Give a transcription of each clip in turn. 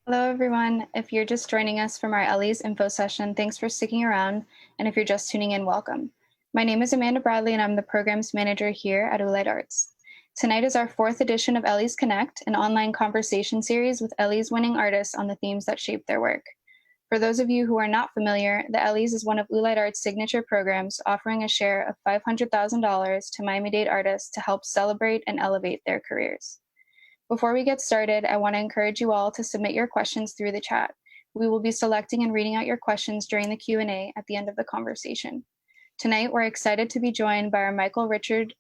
Hello, everyone. If you're just joining us from our Ellies info session, thanks for sticking around. And if you're just tuning in, welcome. My name is Amanda Bradley, and I'm the programs manager here at Oolite Arts. Tonight is our fourth edition of Ellies Connect, an online conversation series with Ellies winning artists on the themes that shape their work. For those of you who are not familiar, the Ellies is one of Oolite Arts' signature programs, offering a share of $500,000 to Miami-Dade artists to help celebrate and elevate their careers. Before we get started, I want to encourage you all to submit your questions through the chat. We will be selecting and reading out your questions during the Q&A at the end of the conversation. Tonight, we're excited to be joined by our Michael Richards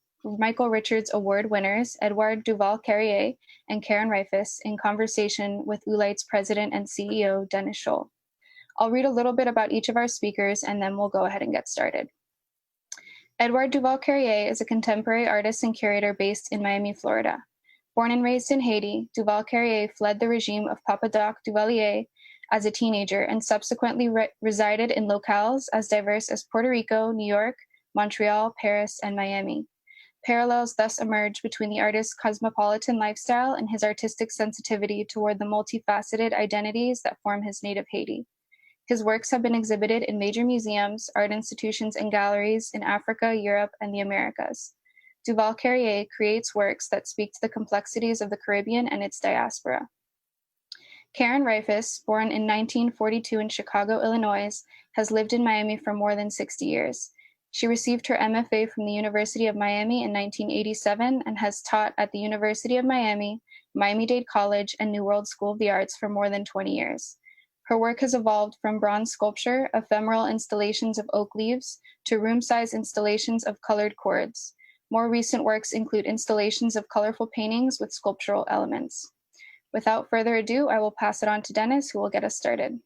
Award winners, Edouard Duval-Carrié and Karen Rifas, in conversation with Oolite's president and CEO, Dennis Scholl. I'll read a little bit about each of our speakers, and then we'll go ahead and get started. Edouard Duval-Carrié is a contemporary artist and curator based in Miami, Florida. Born and raised in Haiti, Duval-Carrié fled the regime of Papa Doc Duvalier as a teenager and subsequently resided in locales as diverse as Puerto Rico, New York, Montreal, Paris, and Miami. Parallels thus emerge between the artist's cosmopolitan lifestyle and his artistic sensitivity toward the multifaceted identities that form his native Haiti. His works have been exhibited in major museums, art institutions, and galleries in Africa, Europe, and the Americas. Duval-Carrié creates works that speak to the complexities of the Caribbean and its diaspora. Karen Rifas, born in 1942 in Chicago, Illinois, has lived in Miami for more than 60 years. She received her MFA from the University of Miami in 1987 and has taught at the University of Miami, Miami-Dade College, and New World School of the Arts for more than 20 years. Her work has evolved from bronze sculpture, ephemeral installations of oak leaves, to room-size installations of colored cords. More recent works include installations of colorful paintings with sculptural elements. Without further ado, I will pass it on to Dennis, who will get us started.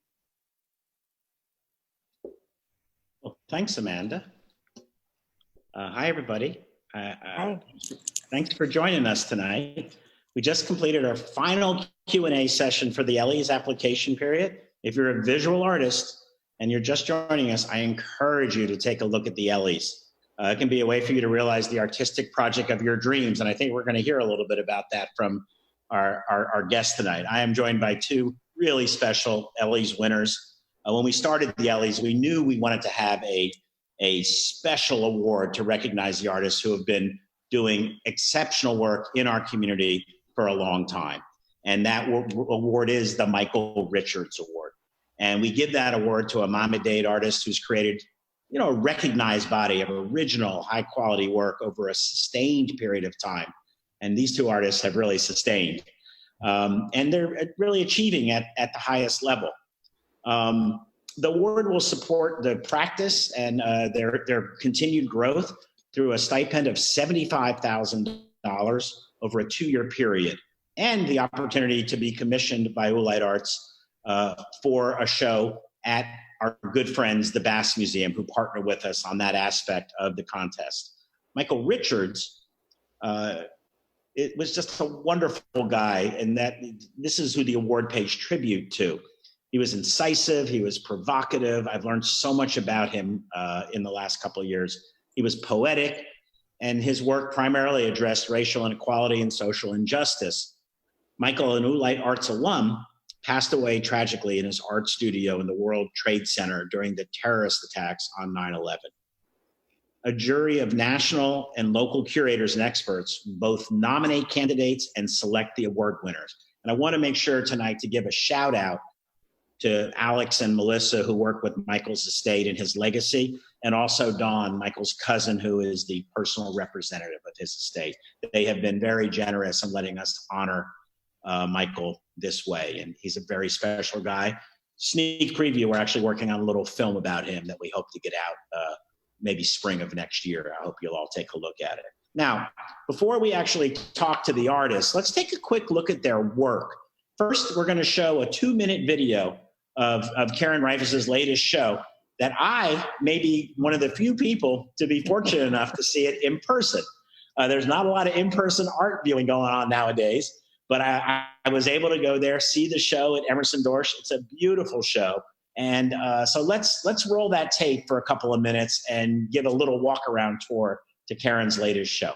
Well, thanks, Amanda. Hi, everybody. Hi. Thanks for joining us tonight. We just completed our final Q&A session for the Ellies application period. If you're a visual artist and you're just joining us, I encourage you to take a look at the Ellies. It can be a way for you to realize the artistic project of your dreams. And I think we're going to hear a little bit about that from our guest tonight. I am joined by two really special Ellies winners. When we started the Ellies, we knew we wanted to have a special award to recognize the artists who have been doing exceptional work in our community for a long time. And that award is the Michael Richards Award. And we give that award to a Miami-Dade artist who's created a recognized body of original, high-quality work over a sustained period of time. And these two artists have really sustained. And they're really achieving at the highest level. The award will support the practice and their continued growth through a stipend of $75,000 over a 2-year period, and the opportunity to be commissioned by Oolite Arts for a show at our good friends, the Bass Museum, who partner with us on that aspect of the contest. Michael Richards, it was just a wonderful guy, and that this is who the award pays tribute to. He was incisive, he was provocative. I've learned so much about him in the last couple of years. He was poetic, and his work primarily addressed racial inequality and social injustice. Michael, an Oolite Arts alum, passed away tragically in his art studio in the World Trade Center during the terrorist attacks on 9/11. A jury of national and local curators and experts both nominate candidates and select the award winners. And I want to make sure tonight to give a shout out to Alex and Melissa, who work with Michael's estate and his legacy, and also Dawn, Michael's cousin, who is the personal representative of his estate. They have been very generous in letting us honor Michael this way, and he's a very special guy. Sneak preview, we're actually working on a little film about him that we hope to get out maybe spring of next year. I hope you'll all take a look at it. Now, before we actually talk to the artists, let's take a quick look at their work. First, we're going to show a 2-minute video of Karen Rifas' latest show that I may be one of the few people to be fortunate enough to see it in person. There's not a lot of in-person art viewing going on nowadays, but I was able to go there, see the show at Emerson Dorsch. It's a beautiful show. And so let's roll that tape for a couple of minutes and give a little walk-around tour to Karen's latest show.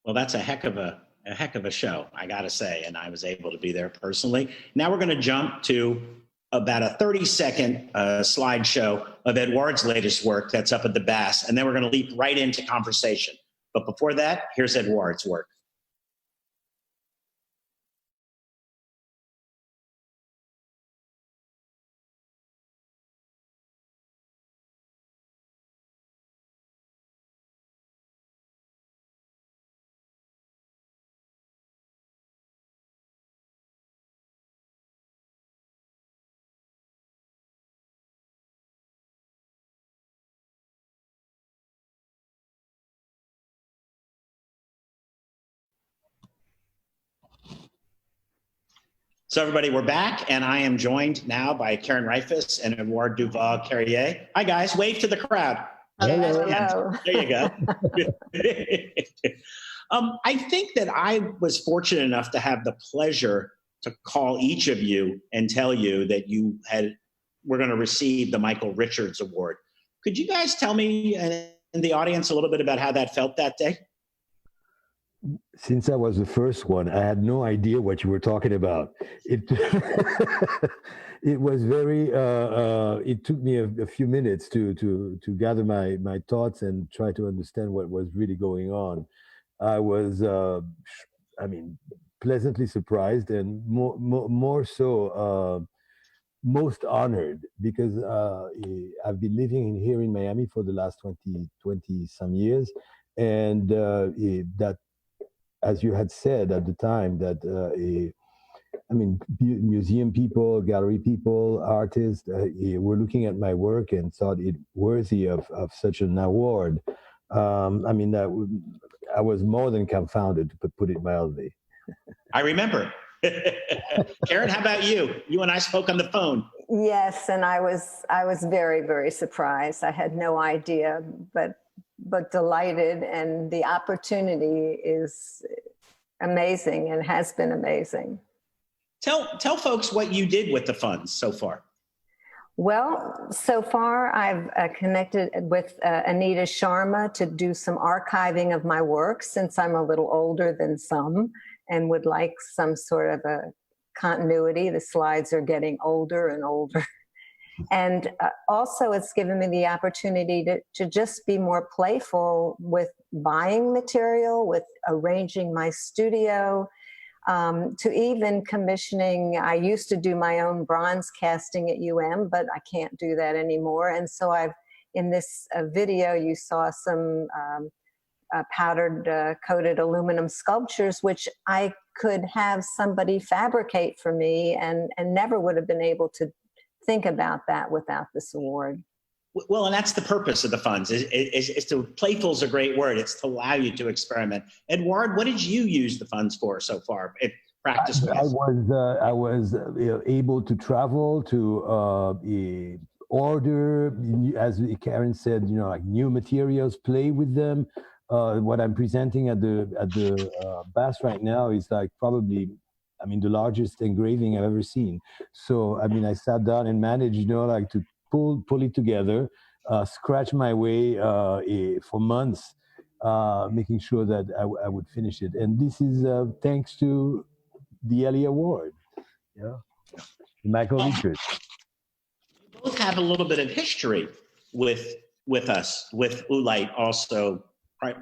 Well, that's a heck of a show, I got to say, and I was able to be there personally. Now we're going to jump to about a 30-second slideshow of Edouard's latest work that's up at the Bass, and then we're going to leap right into conversation. But before that, here's Edouard's work. So everybody, we're back, and I am joined now by Karen Rifas and Edouard Duval-Carrié. Hi, guys. Wave to the crowd. Hello. There you go. I think that I was fortunate enough to have the pleasure to call each of you and tell you that we're going to receive the Michael Richards Award. Could you guys tell me and the audience a little bit about how that felt that day? Since I was the first one, I had no idea what you were talking about. It it was very. It took me a few minutes to gather my thoughts and try to understand what was really going on. I was, pleasantly surprised and more so most honored because I've been living here in Miami for the last 20 some years, and that. As you had said at the time, that museum people, gallery people, artists were looking at my work and thought it worthy of such an award. I was more than confounded, to put it mildly. I remember. Karen, how about you? You and I spoke on the phone. Yes, and I was very, very surprised. I had no idea, but delighted, and the opportunity is amazing and has been amazing. Tell folks what you did with the funds so far. Well, so far I've connected with Anita Sharma to do some archiving of my work, since I'm a little older than some and would like some sort of a continuity. The slides are getting older and older. And also it's given me the opportunity to just be more playful with buying material, with arranging my studio, to even commissioning. I used to do my own bronze casting at but I can't do that anymore. And so in this video, you saw some powdered coated aluminum sculptures, which I could have somebody fabricate for me and never would have been able to think about that without this award. Well, and that's the purpose of the funds. Is to playful is a great word. It's to allow you to experiment. Edouard, what did you use the funds for so far? Practice. I was able to travel to order, as Karen said, like new materials, play with them. What I'm presenting at the Bass right now is like probably, the largest engraving I've ever seen. So, I sat down and managed, to pull it together, scratch my way for months, making sure that I would finish it. And this is thanks to the Ellies Award, Michael Richards. You both have a little bit of history with us, with Oolite, also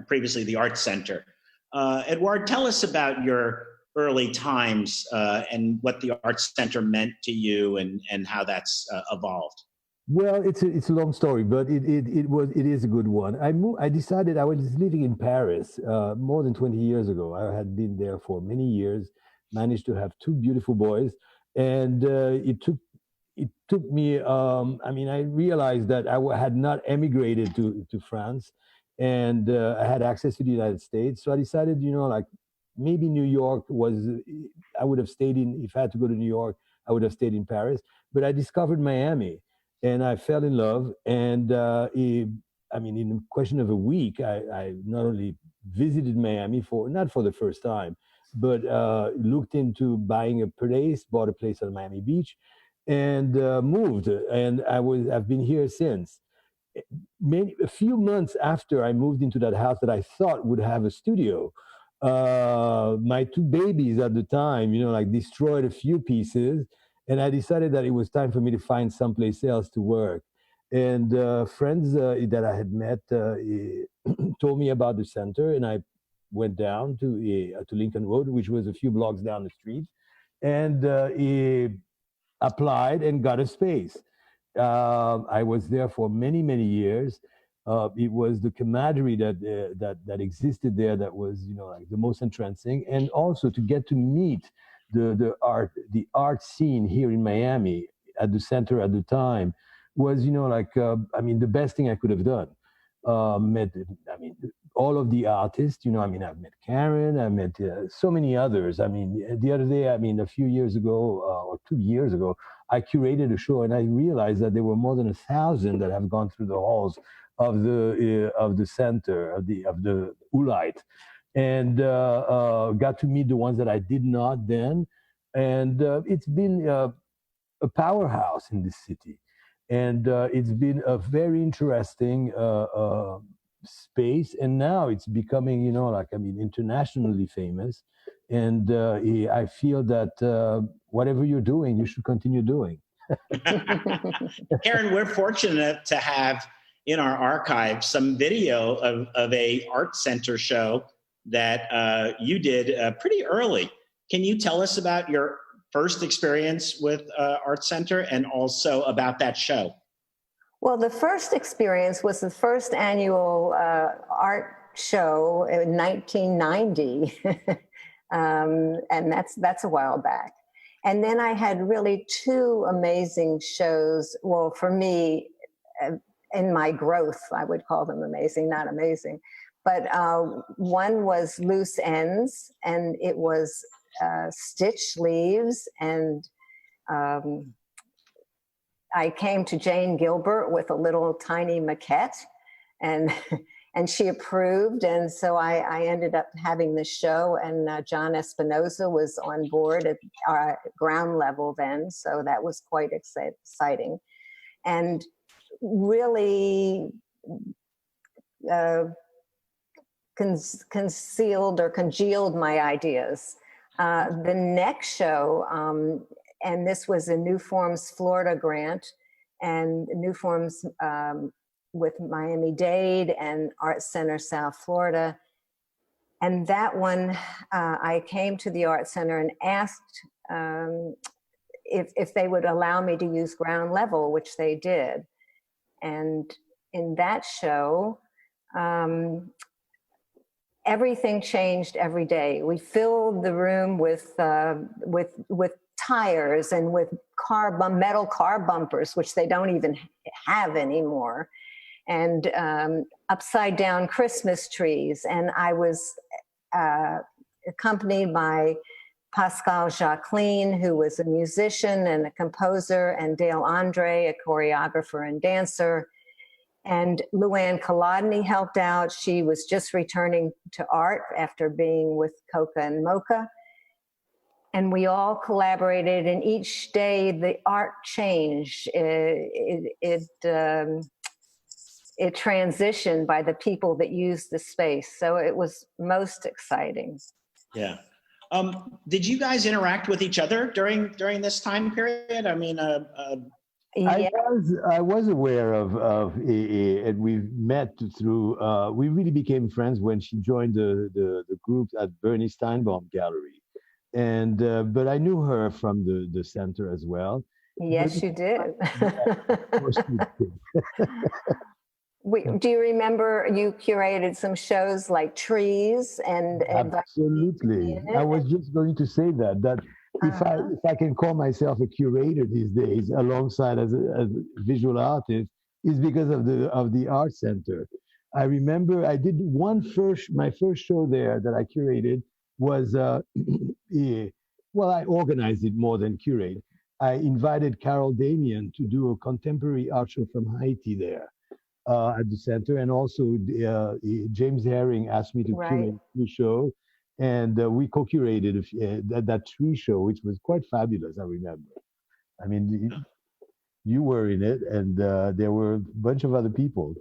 previously the Art Center. Edouard, tell us about your early times and what the Arts Center meant to you and how that's evolved. Well, it's a long story, but it is a good one. I decided I was living in Paris more than 20 years ago. I had been there for many years, managed to have two beautiful boys, and it took me. I realized that I had not emigrated to France, and I had access to the United States. So I decided, maybe New York I would have stayed if I had to go to New York, I would have stayed in Paris. But I discovered Miami and I fell in love. And in a question of a week, I not only visited Miami not for the first time, but looked into buying a place, bought a place on Miami Beach and moved. And I've been here since. A few months after I moved into that house that I thought would have a studio, my two babies at the time, like destroyed a few pieces, and I decided that it was time for me to find someplace else to work. And friends that I had met told me about the center, and I went down to Lincoln Road, which was a few blocks down the street, and applied and got a space. I was there for many, many years. It was the camaraderie that existed there that was, like the most entrancing, and also to get to meet the art scene here in Miami at the center at the time was, the best thing I could have done. All of the artists, I've met Karen, I met so many others. The other day, a few years ago or 2 years ago, I curated a show, and I realized that there were more than 1,000 that have gone through the halls of the center of the Oolite, and got to meet the ones that I did not then, and it's been a powerhouse in this city, and it's been a very interesting space, and now it's becoming internationally famous, and I feel that whatever you're doing, you should continue doing. Karen, we're fortunate to have in our archive some video of a art center show that you did pretty early. Can you tell us about your first experience with Art Center and also about that show? Well, the first experience was the first annual art show in 1990, and that's a while back. And then I had really two amazing shows. Well, for me, in my growth, I would call them amazing, not amazing. But one was Loose Ends, and it was stitch sleeves, and I came to Jane Gilbert with a little tiny maquette, and she approved, and so I ended up having this show, and John Espinosa was on board at our ground level then, so that was quite exciting, and really concealed or congealed my ideas. The next show, and this was a New Forms Florida grant, and New Forms with Miami-Dade and Art Center South Florida. And that one, I came to the Art Center and asked if they would allow me to use ground level, which they did. And in that show, everything changed every day. We filled the room with tires and with metal car bumpers, which they don't even have anymore, and upside down Christmas trees. And I was accompanied by Pascal Jacqueline, who was a musician and a composer, and Dale Andre, a choreographer and dancer. And Luann Kolodny helped out. She was just returning to art after being with Coca and Mocha. And we all collaborated, and each day the art changed. It transitioned by the people that used the space. So it was most exciting. Yeah. Did you guys interact with each other during this time period? Yeah. I was aware of AA, and we met through. We really became friends when she joined the group at Bernie Steinbaum Gallery, and but I knew her from the center as well. Yes, you did. Of course we did. Do you remember you curated some shows like Trees and Absolutely. I was just going to say that if I can call myself a curator these days, alongside as a visual artist, is because of the art center. I remember I did my first show there that I curated was I organized it more than curate. I invited Carol Damien to do a contemporary art show from Haiti there at the center, and also James Herring asked me to curate the show. And we co-curated that tree show, which was quite fabulous, I remember. I mean, you were in it, and there were a bunch of other people.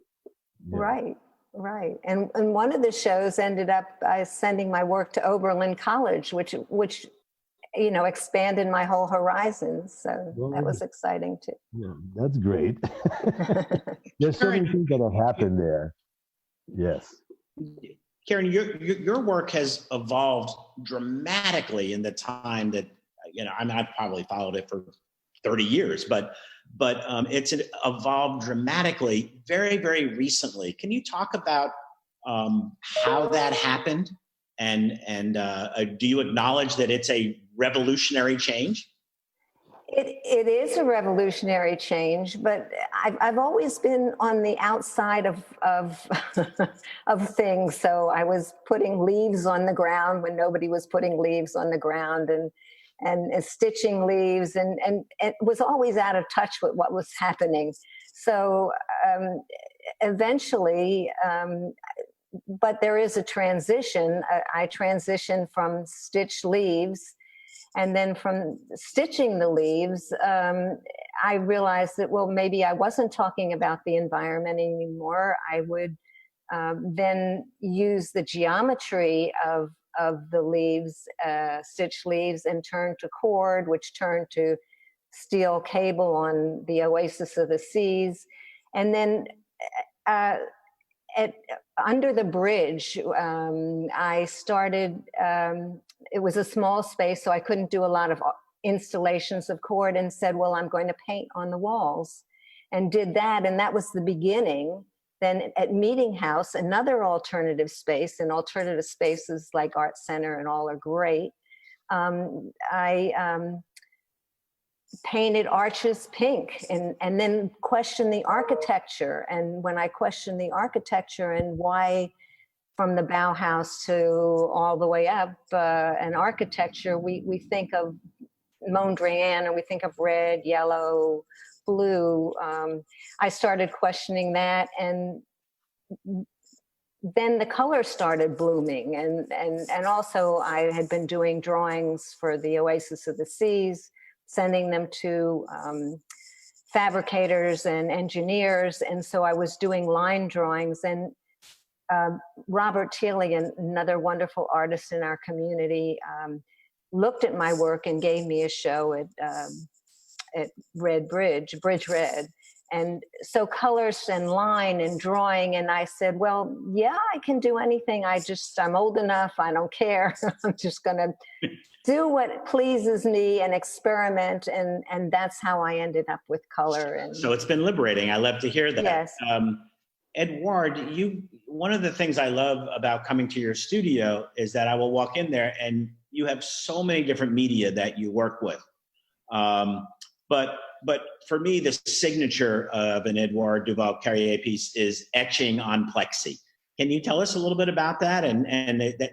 Yeah. Right. Right. And one of the shows ended up sending my work to Oberlin College, which expanded my whole horizons. So Well, that was exciting too. yeah, that's great. There's so many things that have happened there. Yes. Karen, your work has evolved dramatically in the time that, I've probably followed it for 30 years, but it's evolved dramatically very, very recently. Can you talk about how that happened? And do you acknowledge that it's a revolutionary change? It is a revolutionary change, but I've always been on the outside of of things. So I was putting leaves on the ground when nobody was putting leaves on the ground, and stitching leaves, and it was always out of touch with what was happening. So eventually, but there is a transition. I transitioned from stitched leaves. And then from stitching the leaves, I realized that, well, maybe I wasn't talking about the environment anymore. I would then use the geometry of the leaves, stitched leaves, and turn to cord, which turned to steel cable on the Oasis of the Seas. And then under the bridge, I started, it was a small space, so I couldn't do a lot of installations of cord, and said, well, I'm going to paint on the walls, and did that. And that was the beginning. Then at Meeting House, another alternative space, and alternative spaces like Art Center and all are great. I painted arches pink, and then questioned the architecture. And when I questioned the architecture and why from the Bauhaus to all the way up an architecture, we think of Mondrian, and we think of red, yellow, blue. I started questioning that, and then the color started blooming. And also I had been doing drawings for the Oasis of the Seas, sending them to fabricators and engineers. And so I was doing line drawings, and Robert Teely, another wonderful artist in our community, looked at my work and gave me a show at Bridge Red. And so colors and line and drawing. And I said, well, yeah, I can do anything. I'm old enough. I don't care. I'm just going to do what pleases me and experiment. And that's how I ended up with color. And so it's been liberating. I love to hear that. Yes. Edouard, one of the things I love about coming to your studio is that I will walk in there and you have so many different media that you work with. But for me, the signature of an Edouard Duval-Carrié piece is etching on plexi. Can you tell us a little bit about that? And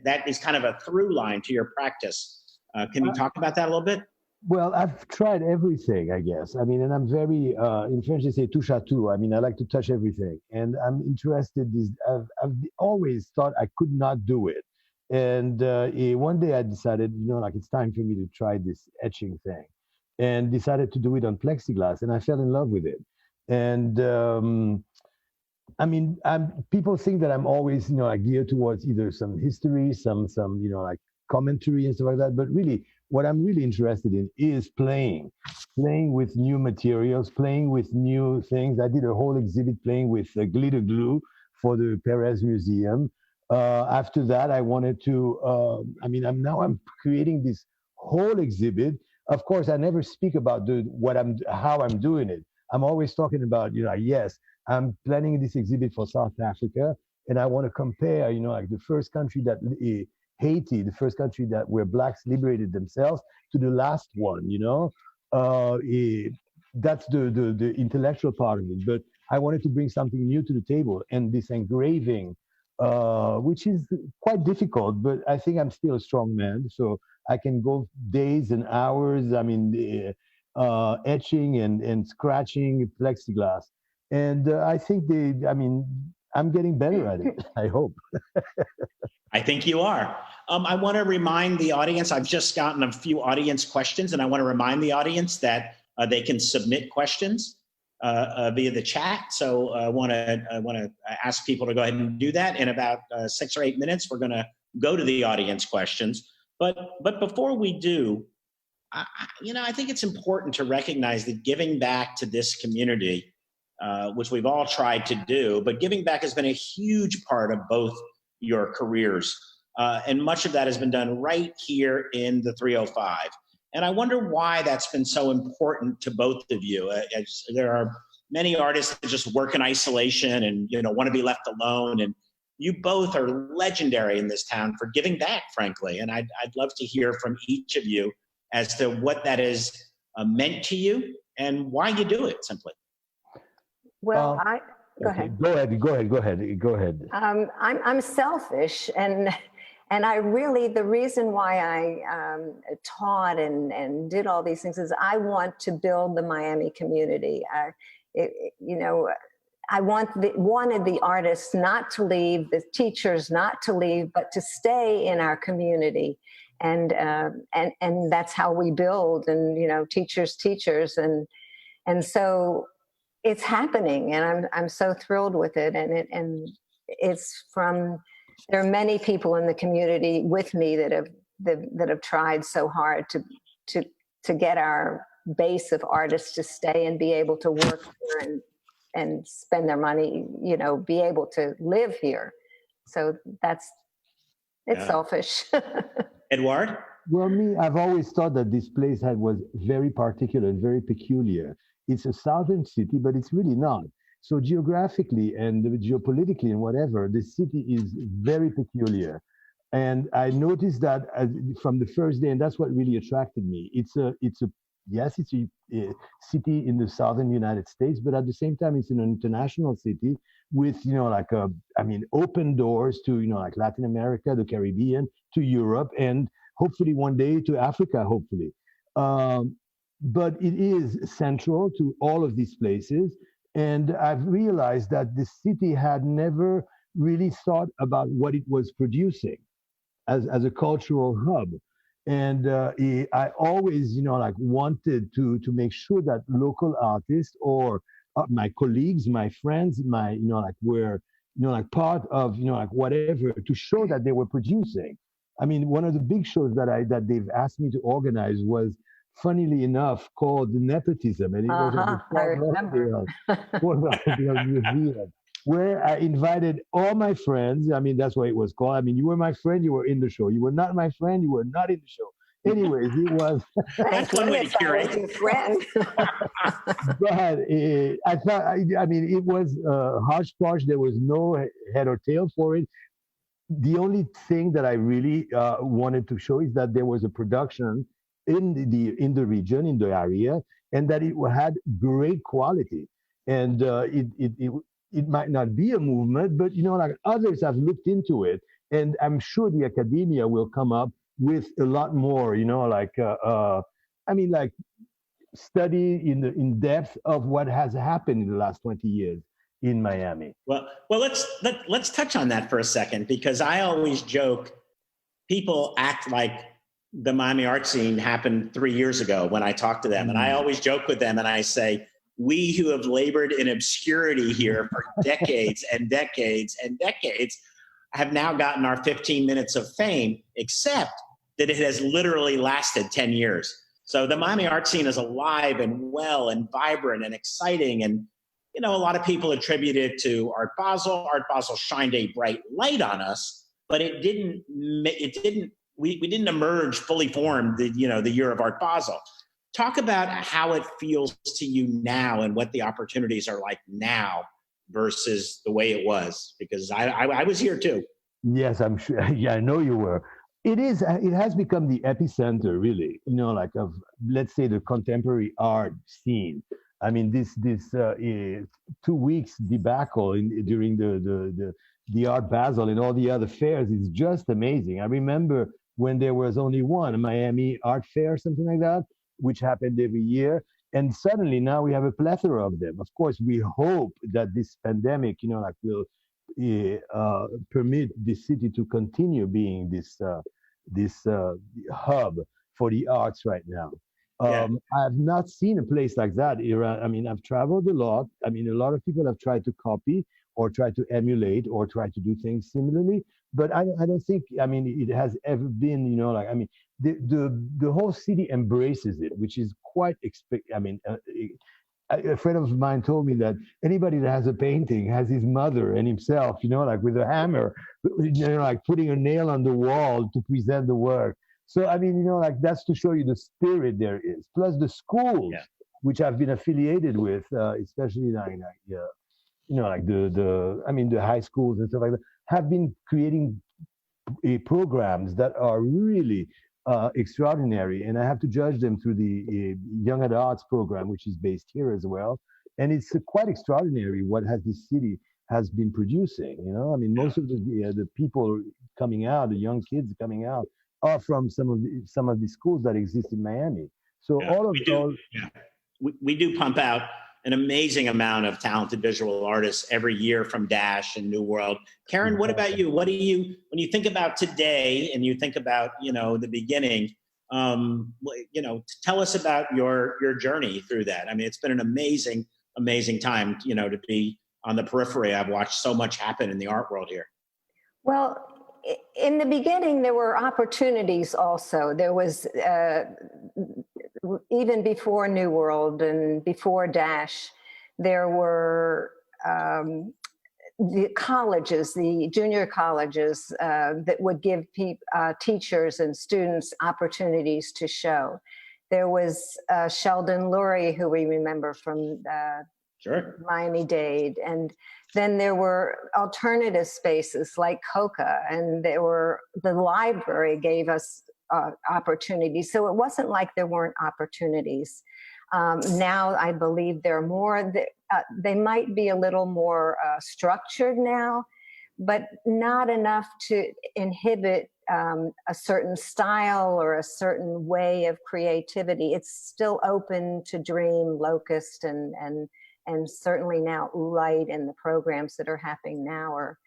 that is kind of a through line to your practice. Can you talk about that a little bit? Well, I've tried everything, I guess. I mean, and I'm very, in French they say touche à tout. I mean, I like to touch everything. And I'm interested, I've always thought I could not do it. And one day I decided, it's time for me to try this etching thing. And decided to do it on plexiglass, and I fell in love with it. And I mean, people think that I'm always, geared towards either some history, some like commentary and stuff like that. But really, what I'm really interested in is playing with new materials, playing with new things. I did a whole exhibit playing with glitter glue for the Perez Museum. After that, I wanted to. I'm creating this whole exhibit. Of course, I never speak about how I'm doing it. I'm always talking about, yes, I'm planning this exhibit for South Africa, and I want to compare, like the first country that Haiti, the first country where blacks liberated themselves, to the last one. That's the intellectual part of it. But I wanted to bring something new to the table, and this engraving, which is quite difficult, but I think I'm still a strong man, so I can go days and hours. I mean, etching and scratching plexiglass, and I think I'm getting better at it. I hope. I think you are. I want to remind the audience. I've just gotten a few audience questions, and I want to remind the audience that they can submit questions. via the chat. So I want to ask people to go ahead and do that. In about 6 or 8 minutes, we're going to go to the audience questions. But before we do, I think it's important to recognize that giving back to this community, which we've all tried to do, but giving back has been a huge part of both your careers. And much of that has been done right here in the 305. And I wonder why that's been so important to both of you. There are many artists that just work in isolation and want to be left alone. And you both are legendary in this town for giving back, frankly. And I'd love to hear from each of you as to what that has meant to you and why you do it, simply. Well, go ahead. Go ahead. I'm selfish, and I really, the reason why I taught and did all these things is I want to build the Miami community. I wanted the artists not to leave, the teachers not to leave, but to stay in our community. And that's how we build, and teachers, and so it's happening, and I'm so thrilled with it. And it's from, there are many people in the community with me that have tried so hard to get our base of artists to stay and be able to work here and spend their money, be able to live here. So it's selfish. Edouard? Well, I've always thought that this place was very particular and very peculiar. It's a southern city, but it's really not. So geographically and geopolitically and whatever, the city is very peculiar. And I noticed that from the first day, and that's what really attracted me. It's a city in the southern United States, but at the same time, it's an international city with, open doors to, like Latin America, the Caribbean, to Europe, and hopefully one day to Africa, hopefully. But it is central to all of these places. And I've realized that the city had never really thought about what it was producing as a cultural hub. And I always, wanted to make sure that local artists or my colleagues, my friends, were, part of, whatever, to show that they were producing. I mean, one of the big shows that they've asked me to organize was, funnily enough, called Nepotism, and it was at the Fort Lauderdale Museum, where I invited all my friends. I mean, that's what it was called. I mean, you were my friend, you were in the show. You were not my friend, you were not in the show. Anyways, it was. That's one way to curate it. But I thought, I mean, it was hodgepodge. There was no head or tail for it. The only thing that I really wanted to show is that there was a production in the region, in the area, and that it had great quality. And it might not be a movement, but others have looked into it, and I'm sure the academia will come up with a lot more, study in depth of what has happened in the last 20 years in Miami. Well, let's touch on that for a second, because I always joke, people act like the Miami art scene happened 3 years ago when I talk to them. And I always joke with them and I say, we who have labored in obscurity here for decades and decades and decades have now gotten our 15 minutes of fame, except that it has literally lasted 10 years. So the Miami art scene is alive and well and vibrant and exciting. And, a lot of people attribute it to Art Basel. Art Basel shined a bright light on us, but we didn't emerge fully formed the year of Art Basel. Talk about how it feels to you now and what the opportunities are like now versus the way it was, because I was here too. Yes, I'm sure. Yeah, I know you were. It has become the epicenter, really, of, let's say, the contemporary art scene. I mean, this 2 weeks debacle during the Art Basel and all the other fairs is just amazing. I remember when there was only one, a Miami Art Fair, something like that, which happened every year. And suddenly now we have a plethora of them. Of course, we hope that this pandemic, will permit the city to continue being this hub for the arts right now. Yeah. I've not seen a place like that. I mean, I've traveled a lot. I mean, a lot of people have tried to copy or try to emulate or try to do things similarly. But I don't think, I mean, it has ever been, you know, like, I mean, the whole city embraces it, which is quite, I mean, a friend of mine told me that anybody that has a painting has his mother and himself, you know, like with a hammer, you know, like putting a nail on the wall to present the work. So, I mean, you know, like that's to show you the spirit there is. Plus the schools, which I've been affiliated with, especially like you know, like I mean, the high schools and stuff like that, have been creating programs that are really extraordinary, and I have to judge them through the Young at Arts program, which is based here as well. And it's quite extraordinary what has this city has been producing. You know, I mean, most of the people coming out, the young kids coming out, are from some of the schools that exist in Miami. So we do pump out an amazing amount of talented visual artists every year from Dash and New World. Karen, what about you? What do you, when you think about today and you think about, you know, the beginning, you know, tell us about your journey through that. I mean, it's been an amazing, amazing time, you know, to be on the periphery. I've watched so much happen in the art world here. Well, in the beginning, there were opportunities also. There was, even before New World and before Dash, there were the colleges, the junior colleges that would give teachers and students opportunities to show. There was Sheldon Lurie, who we remember from Miami-Dade, and then there were alternative spaces like Coca, and the library gave us opportunities. So it wasn't like there weren't opportunities. Now I believe there are more. They might be a little more structured now, but not enough to inhibit a certain style or a certain way of creativity. It's still open to dream, Locust, and certainly now Oolite, and the programs that are happening now are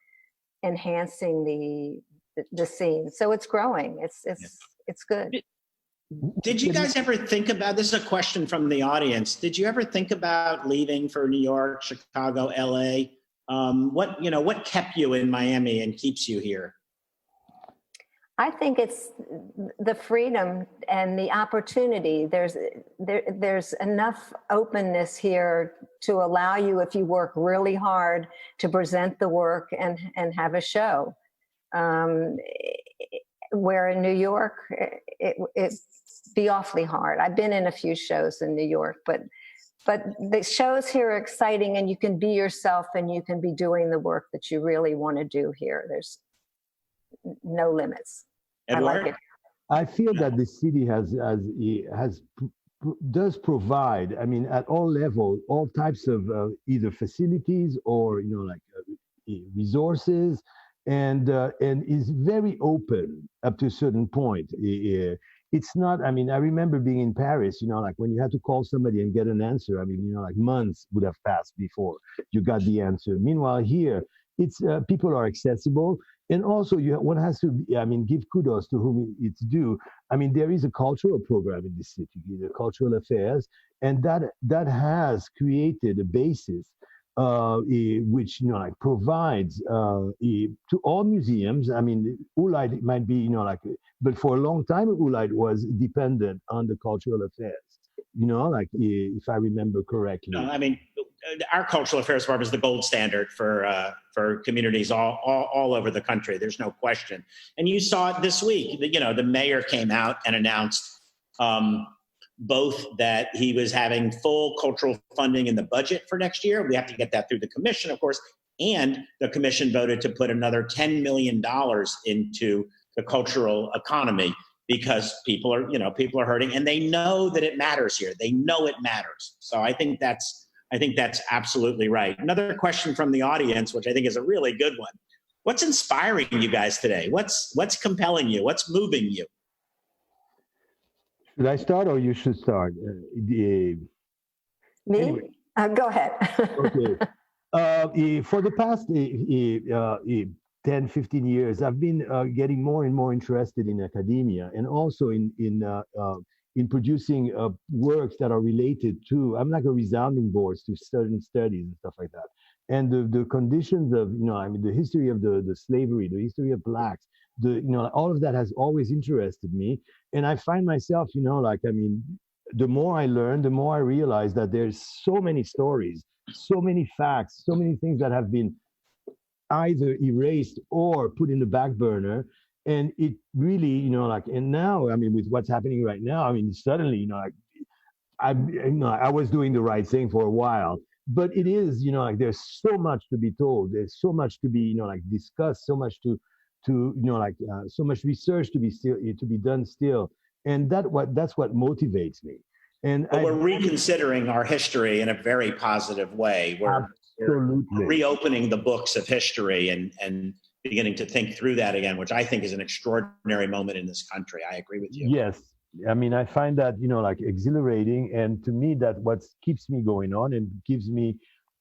enhancing the scene. So it's growing. It's good. Did you guys ever think about, this is a question from the audience, did you ever think about leaving for New York, Chicago, LA? What kept you in Miami and keeps you here? I think it's the freedom and the opportunity. There's enough openness here to allow you, if you work really hard, to present the work and have a show. Where in New York, it'd be awfully hard. I've been in a few shows in New York, but the shows here are exciting, and you can be yourself and you can be doing the work that you really want to do here. There's no limits. Edouard? I like it. I feel that the city does provide, I mean, at all levels, all types of either facilities or, you know, like resources, and is very open up to a certain point. It's not, I mean, I remember being in Paris, you know, like when you had to call somebody and get an answer, I mean, you know, like months would have passed before you got the answer. Meanwhile, here, it's people are accessible. And also, one has to, I mean, give kudos to whom it's due. I mean, there is a cultural program in the city, the cultural affairs, and that has created a basis which, you know, like provides to all museums. I mean, Oolite might be, you know, like, but for a long time, Oolite was dependent on the cultural affairs. You know, like if I remember correctly. No, I mean, our cultural affairs department is the gold standard for communities all over the country. There's no question. And you saw it this week. You know, the mayor came out and announced both that he was having full cultural funding in the budget for next year. We have to get that through the commission, of course. And the commission voted to put another $10 million into the cultural economy, because people are hurting, and they know that it matters here. They know it matters. So I think that's absolutely right. Another question from the audience, which I think is a really good one. What's inspiring you guys today? What's compelling you? What's moving you? Should I start, or you should start? Me? Anyway. Go ahead. Okay. For the past 10, 15 years, I've been getting more and more interested in academia, and also in in producing works that are related to, I'm like a resounding board to certain studies and stuff like that. And the conditions of, the history of the slavery, the history of blacks, all of that has always interested me. And I find myself, the more I learn, the more I realize that there's so many stories, so many facts, so many things that have been either erased or put in the back burner. And it really, and now, with what's happening right now, suddenly, I was doing the right thing for a while, but it is, there's so much to be told. There's so much to be, discussed, so much to so much research to be done still. And that's what motivates me. And we're reconsidering our history in a very positive way. We're reopening the books of history and beginning to think through that again, which I think is an extraordinary moment in this country. I agree with you. Yes. I find that, exhilarating. And to me, that what keeps me going on and gives me,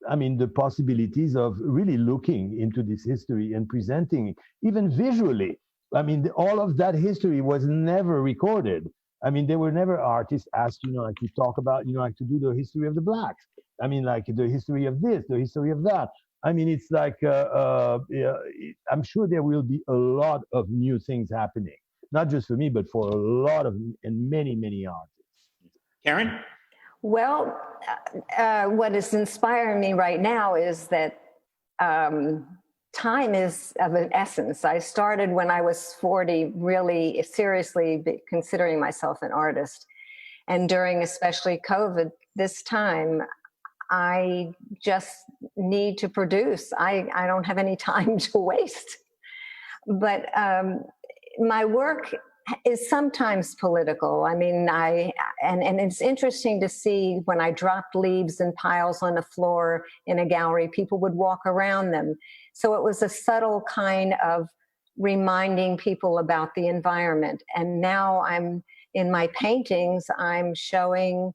the possibilities of really looking into this history and presenting, even visually. All of that history was never recorded. There were never artists asked, to talk about, to do the history of the blacks. The history of this, the history of that. It's like, I'm sure there will be a lot of new things happening, not just for me, but for a lot of, and many, many artists. Karen? Well, what is inspiring me right now is that time is of an essence. I started when I was 40, really seriously considering myself an artist. And during especially COVID, this time, I just need to produce. I don't have any time to waste. But my work is sometimes political. And it's interesting to see when I dropped leaves in piles on the floor in a gallery, people would walk around them. So it was a subtle kind of reminding people about the environment. And now in my paintings, I'm showing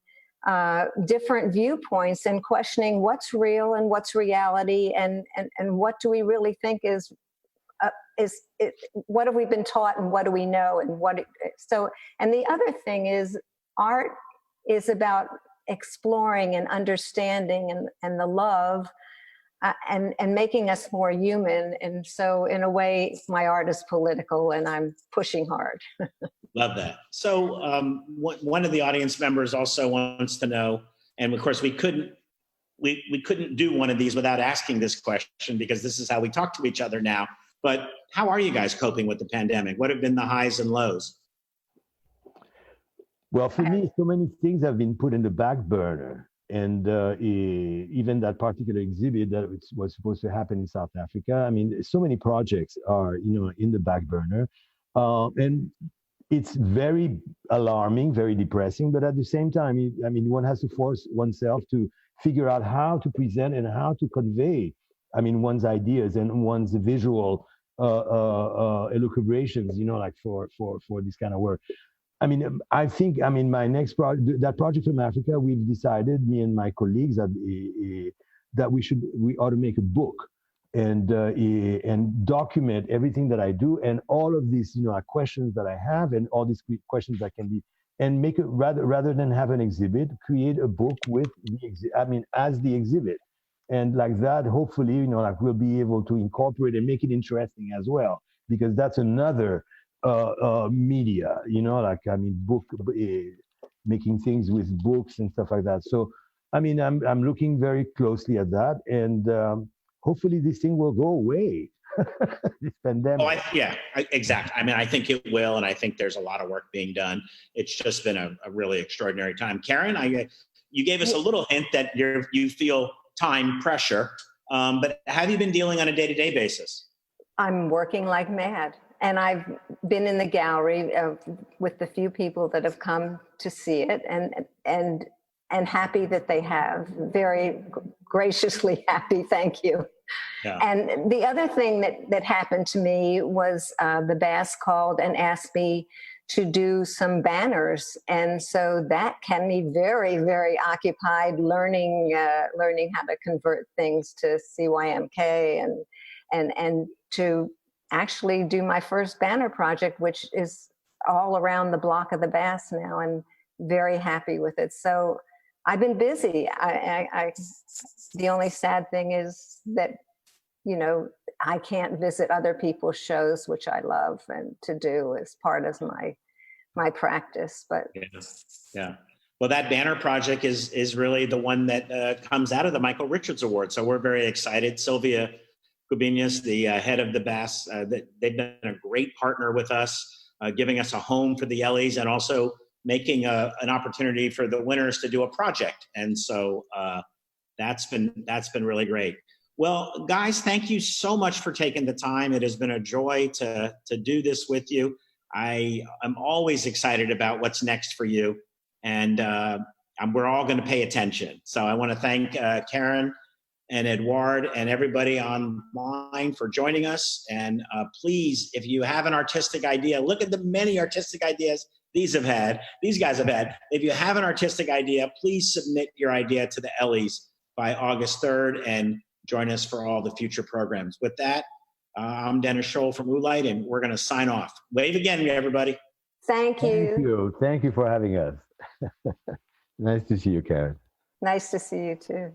different viewpoints and questioning what's real and what's reality, and what do we really think is what have we been taught and what do we know, and and the other thing is art is about exploring and understanding and the love and making us more human. And so in a way, my art is political and I'm pushing hard. Love that. So one of the audience members also wants to know, and of course we couldn't do one of these without asking this question, because this is how we talk to each other now. But how are you guys coping with the pandemic? What have been the highs and lows? Well, for me, so many things have been put in the back burner. And even that particular exhibit that was supposed to happen in South Africa, so many projects are, in the back burner. And it's very alarming, very depressing, but at the same time, one has to force oneself to figure out how to present and how to convey, one's ideas and one's visual elucubrations, for this kind of work. I think, my next project, that project from Africa, we've decided, me and my colleagues, that we ought to make a book and document everything that I do and all of these, questions that I have and all these questions that can be, and make it rather than have an exhibit, create a book with as the exhibit. And like that, hopefully, we'll be able to incorporate and make it interesting as well, because that's another media, book, making things with books and stuff like that. So, I'm looking very closely at that, and hopefully this thing will go away, this pandemic. Exactly. I think it will, and I think there's a lot of work being done. It's just been a really extraordinary time. Karen, you gave us a little hint that you feel time pressure, but have you been dealing on a day-to-day basis? I'm working like mad. And I've been in the gallery with the few people that have come to see it, and happy that they have. Very graciously happy, thank you. Yeah. And the other thing that happened to me was the BAS called and asked me to do some banners, and so that kept me very, very occupied learning how to convert things to CYMK and to actually do my first banner project, which is all around the block of the BAS now. And very happy with it. So I've been busy. The only sad thing is that, you know, I can't visit other people's shows, which I love and to do as part of my practice. But yeah. Well, that banner project is really the one that comes out of the Michael Richards Award. So we're very excited. Sylvia Kubinas, the head of the Bass, they've been a great partner with us, giving us a home for the Ellies and also making an opportunity for the winners to do a project. And so that's been really great. Well, guys, thank you so much for taking the time. It has been a joy to do this with you. I am always excited about what's next for you, and we're all going to pay attention. So I want to thank Karen and Edouard and everybody online for joining us. And please, if you have an artistic idea, look at the many artistic ideas these guys have had. If you have an artistic idea, please submit your idea to the Ellies by August 3rd and join us for all the future programs. With that, I'm Dennis Scholl from Oolite, and we're going to sign off. Wave again, everybody. Thank you. Thank you for having us. Nice to see you, Karen. Nice to see you too.